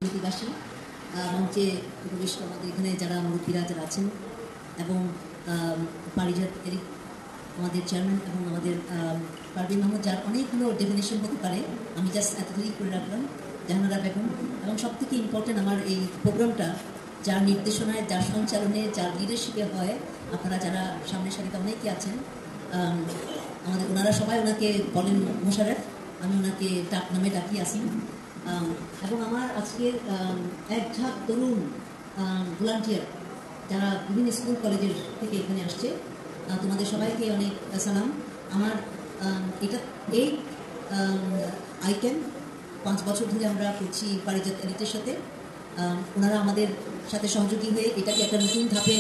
প্রতিবাসী মঞ্চে উপবিষ্ট আমাদের এখানে যারা মুরব্বীরা যারা আছেন এবং পারিজাত এরিক আমাদের চেয়ারম্যান এবং আমাদের পারভিন মাহমুদ, যার অনেকগুলো ডেফিনেশন হতে পারে, আমি জাস্ট এতটুকুই করে রাখলাম, জাহানারা বেগম। এবং সব থেকে ইম্পর্টেন্ট আমার এই প্রোগ্রামটা যার নির্দেশনায়, যার সঞ্চালনে, যার লিডারশিপে হয়, আপনারা যারা সামনের সারিতে অনেকে আছেন, আমাদের ওনারা সবাই ওনাকে বলেন মোশাররফ, আমি ওনাকে নামে ডাকি আসি। এবং আমার আজকের এক ঝাঁক তরুণ ভলান্টিয়ার যারা বিভিন্ন স্কুল কলেজের থেকে এখানে আসছে, তোমাদের সবাইকে অনেক সালাম। আমার এই আইক্যান 5 বছর ধরে আমরা করছি পারিজাত এরিটের সাথে। ওনারা আমাদের সাথে সহযোগী হয়ে এটাকে একটা নতুন ধাপে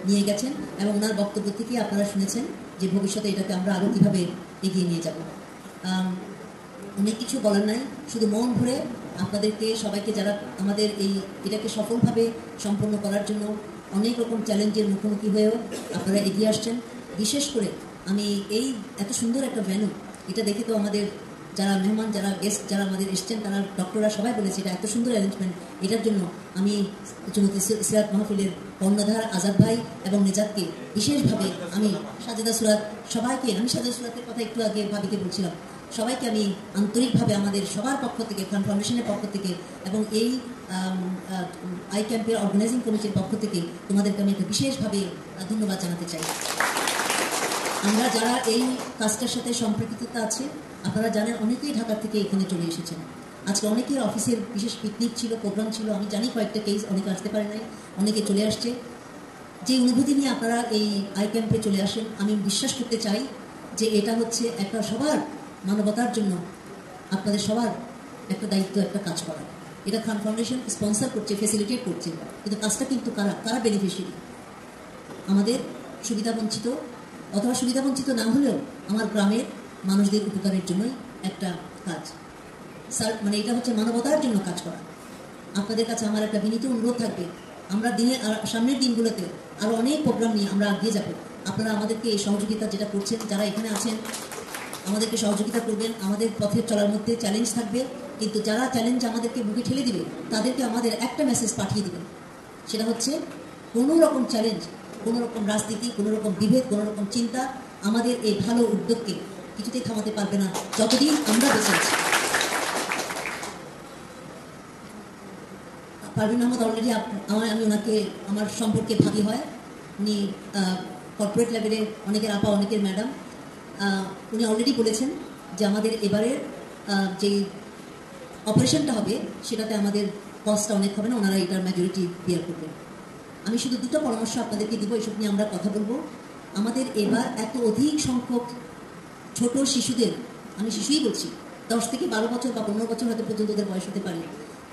নিয়ে গেছেন এবং ওনার বক্তব্য থেকে আপনারা শুনেছেন যে ভবিষ্যতে এটাকে আমরা আরও কীভাবে এগিয়ে নিয়ে যাব। অনেক কিছু বলার নাই, শুধু মন ভরে আপনাদেরকে সবাইকে, যারা আমাদের এটাকে সফলভাবে সম্পন্ন করার জন্য অনেক রকম চ্যালেঞ্জের মুখোমুখি হয়েও আপনারা এগিয়ে আসছেন। বিশেষ করে আমি এই এত সুন্দর একটা ভ্যানু, এটা দেখে তো আমাদের যারা মেহমান, যারা গেস্ট, যারা আমাদের এসছেন, তারা ডক্টররা সবাই বলেছে এটা এত সুন্দর অ্যারেঞ্জমেন্ট। এটার জন্য আমি সিরাত মাহফিলের কর্ণধার আজাদ ভাই এবং নেজাদকে বিশেষভাবে, আমি সাজেদা সুরাত, সবাইকে, আমি সাজেদা সুরাতের কথা একটু আগে ভাবিকে বলছিলাম, সবাইকে আমি আন্তরিকভাবে আমাদের সবার পক্ষ থেকে, খান ফাউন্ডেশনের পক্ষ থেকে এবং এই আই ক্যাম্পের অর্গানাইজিং কমিটির পক্ষ থেকে তোমাদেরকে আমি একটা বিশেষভাবে ধন্যবাদ জানাতে চাই। আমরা যারা এই কাজটার সাথে সম্পৃক্ততা আছে, আপনারা জানেন অনেকেই ঢাকা থেকে এখানে চলে এসেছেন। আজকে অনেকের অফিসের বিশেষ পিকনিক ছিল, প্রোগ্রাম ছিল, আমি জানি কয়েকটা কেস অনেকে আসতে পারে নাই, অনেকে চলে আসছে। যে অনুভূতি নিয়ে আপনারা এই আই ক্যাম্পে চলে আসেন, আমি বিশ্বাস করতে চাই যে এটা হচ্ছে একটা সবার মানবতার জন্য আপনাদের সবার একটা দায়িত্ব, একটা কাজ করা। এটা খান ফাউন্ডেশন স্পন্সর করছে, ফেসিলিটেট করছে, কিন্তু কাজটা কিন্তু কারা বেনিফিশিয়ারি? আমাদের সুবিধাবঞ্চিত অথবা সুবিধাবঞ্চিত না হলেও আমার গ্রামের মানুষদের উপকারের জন্যই একটা কাজ। স্যার, মানে এটা হচ্ছে মানবতার জন্য কাজ করা। আপনাদের কাছে আমার একটা বিনীত অনুরোধ থাকবে, আমরা সামনের দিনগুলোতে আরও অনেক প্রোগ্রাম নিয়ে আমরা এগিয়ে যাব। আপনারা আমাদেরকে এই সহযোগিতা যেটা করছেন, যারা এখানে আছেন আমাদেরকে সহযোগিতা করবেন। আমাদের পথের চলার মধ্যে চ্যালেঞ্জ থাকবে, কিন্তু যারা চ্যালেঞ্জ আমাদেরকে বুকে ঠেলে দিবে তাদেরকে আমাদের একটা মেসেজ পাঠিয়ে দেবেন, সেটা হচ্ছে কোনো রকম চ্যালেঞ্জ, কোনো রকম রাজনীতি, কোনো রকম বিভেদ, কোনো রকম চিন্তা আমাদের এই ভালো উদ্যোগকে কিছুতেই থামাতে পারবে না যতদিন আমরা বেঁচে আছি। পারভিন মাহমুদ অলরেডি আমি ওনাকে আমার সম্পর্কে ভাবি হয়, উনি কর্পোরেট লেভেলে অনেকের আপা, অনেকের ম্যাডাম। উনি অলরেডি বলেছেন যে আমাদের এবারের যে অপারেশনটা হবে সেটাতে আমাদের কস্টটা অনেক হবে না, ওনারা এটার মেজরিটি বিয়ার করবেন। আমি শুধু 2টা পরামর্শ আপনাদেরকে দিব, এসব নিয়ে আমরা কথা বলবো। আমাদের এবার এত অধিক সংখ্যক ছোট শিশুদের, আমি শিশুই বলছি, 10 থেকে 12 বছর বা 15 বছর হয়তো পর্যন্ত ওদের বয়স হতে পারে,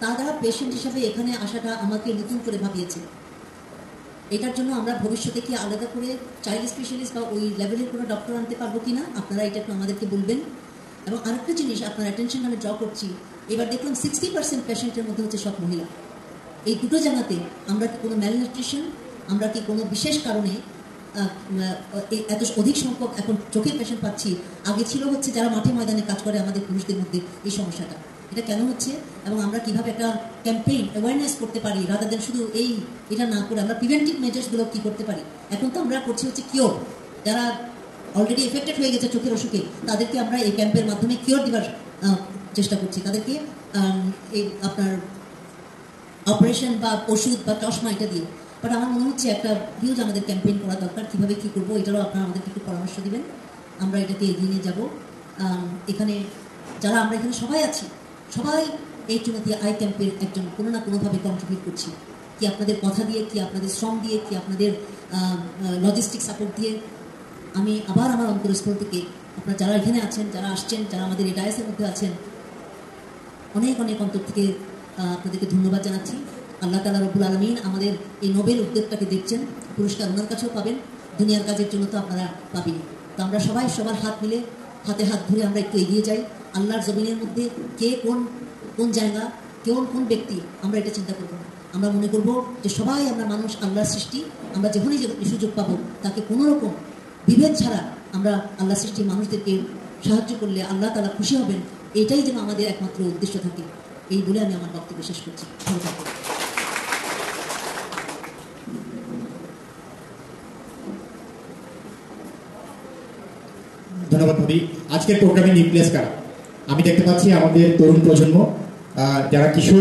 তারা পেশেন্ট হিসাবে এখানে আসাটা আমাকে নতুন করে ভাবিয়েছে। এটার জন্য আমরা ভবিষ্যতে কি আলাদা করে চাইল্ড স্পেশালিস্ট বা ওই লেভেলের কোনো ডক্টর আনতে পারবো কি না, আপনারা এটা একটু আমাদেরকে বলবেন। এবং আরেকটা জিনিস আপনার অ্যাটেনশন আমি ড্র করছি, এবার দেখলাম 60% পেশেন্টের মধ্যে হচ্ছে সব মহিলা। এই দুটো জায়গাতে আমরা কি কোনো ম্যালনিউট্রিশন, আমরা কি কোনো বিশেষ কারণে এত অধিক সংখ্যক এখন চোখের পেশেন্ট পাচ্ছি? আগে ছিল হচ্ছে যারা মাঠে ময়দানে কাজ করে আমাদের পুরুষদের মধ্যে এই সমস্যাটা, এটা কেন হচ্ছে এবং আমরা কীভাবে একটা ক্যাম্পেইন অ্যাওয়ারনেস করতে পারি, রাদার দেন শুধু এটা না করে আমরা প্রিভেন্টিভ মেজার্সগুলো কী করতে পারি। এখন তো আমরা করছি হচ্ছে কিওর, যারা অলরেডি এফেক্টেড হয়ে গেছে চোখের অসুখে, তাদেরকে আমরা এই ক্যাম্পের মাধ্যমে কিওর দেওয়ার চেষ্টা করছি, তাদেরকে এই আপনার অপারেশন বা ওষুধ বা চশমা এটা দিয়ে। বাট আমার মনে হচ্ছে একটা হিউজ আমাদের ক্যাম্পেইন করা দরকার, কীভাবে কী করবো এটারও আপনারা আমাদেরকে একটু পরামর্শ দেবেন, আমরা এটাকে এগিয়ে নিয়ে যাবো। এখানে যারা আমরা এখানে সবাই আছি, সবাই এই চুনতি আই ক্যাম্পের একজন কোনো না কোনোভাবে কন্ট্রিবিউট করছি, কি আপনাদের কথা দিয়ে, কি আপনাদের শ্রম দিয়ে, কি আপনাদের লজিস্টিক সাপোর্ট দিয়ে। আমি আবার আমার অন্তরস্থল থেকে আপনারা যারা এখানে আছেন, যারা আসছেন, যারা আমাদের এই ডায়াসের মধ্যে আছেন, অনেক অনেক অন্তর থেকে আপনাদেরকে ধন্যবাদ জানাচ্ছি। আল্লাহ তাআলা রব্বুল আলামিন আমাদের এই নোবেল উদ্যোগটাকে দেখছেন, পুরস্কার ওনার কাছেও পাবেন, দুনিয়ার কাজের জন্য তো আপনারা পাবেনই। তো আমরা সবাই সবার হাত মিলে, হাতে হাত ধরে আমরা একটু এগিয়ে যাই। আল্লাহর জমিনের মধ্যে কে কোন জায়গা, কোন ব্যক্তি, আমরা এটা চিন্তা করবো না। আমরা মনে করবো যে সবাই আমরা মানুষ, আল্লাহর সৃষ্টি, আমরা যখনই সুযোগ পাবো তাকে কোনো রকম বিভেদ ছাড়া আমরা আল্লাহ সৃষ্টি মানুষদেরকে সাহায্য করলে আল্লাহ তাআলা খুশি হবেন, এটাই যেন আমাদের একমাত্র উদ্দেশ্য থাকে। এই বলে আমি আমার বক্তব্য শেষ করছি। ভালো থাকবেন। ধন্যবাদ ভাবি। আজকের প্রোগ্রামে নিউক্লিয়াস কারা? আমি দেখতে পাচ্ছি আমাদের তরুণ প্রজন্ম, যারা কিশোর